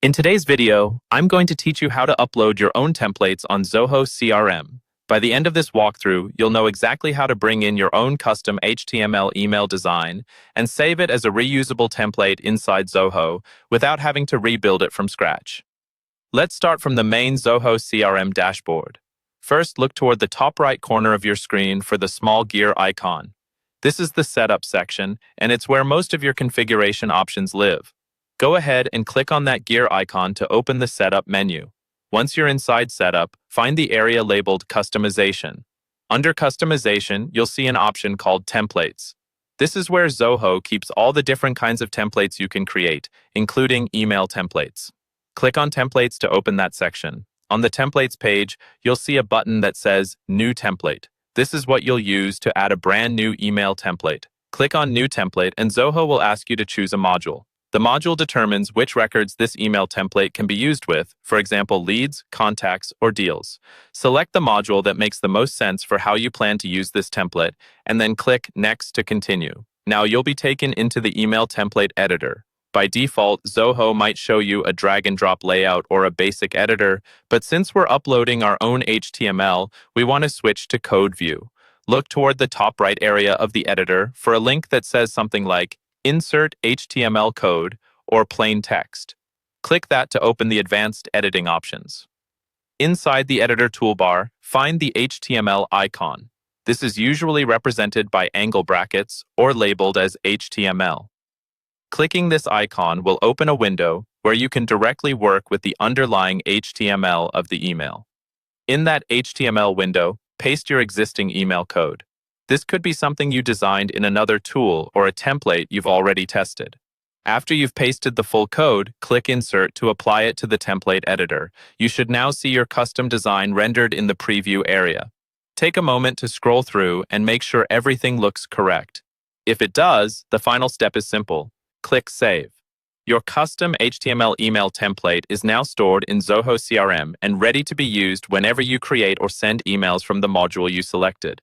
In today's video, I'm going to teach you how to upload your own templates on Zoho CRM. By the end of this walkthrough, you'll know exactly how to bring in your own custom HTML email design and save it as a reusable template inside Zoho without having to rebuild it from scratch. Let's start from the main Zoho CRM dashboard. First, look toward the top right corner of your screen for the small gear icon. This is the Setup section, and it's where most of your configuration options live. Go ahead and click on that gear icon to open the Setup menu. Once you're inside Setup, find the area labeled Customization. Under Customization, you'll see an option called Templates. This is where Zoho keeps all the different kinds of templates you can create, including email templates. Click on Templates to open that section. On the Templates page, you'll see a button that says New Template. This is what you'll use to add a brand new email template. Click on New Template and Zoho will ask you to choose a module. The module determines which records this email template can be used with, for example, leads, contacts, or deals. Select the module that makes the most sense for how you plan to use this template, and then click Next to continue. Now you'll be taken into the email template editor. By default, Zoho might show you a drag and drop layout or a basic editor, but since we're uploading our own HTML, we want to switch to Code View. Look toward the top right area of the editor for a link that says something like Insert HTML code or plain text. Click that to open the advanced editing options. Inside the editor toolbar, find the HTML icon. This is usually represented by angle brackets or labeled as HTML. Clicking this icon will open a window where you can directly work with the underlying HTML of the email. In that HTML window, paste your existing email code. This could be something you designed in another tool or a template you've already tested. After you've pasted the full code, click Insert to apply it to the template editor. You should now see your custom design rendered in the preview area. Take a moment to scroll through and make sure everything looks correct. If it does, the final step is simple. Click Save. Your custom HTML email template is now stored in Zoho CRM and ready to be used whenever you create or send emails from the module you selected.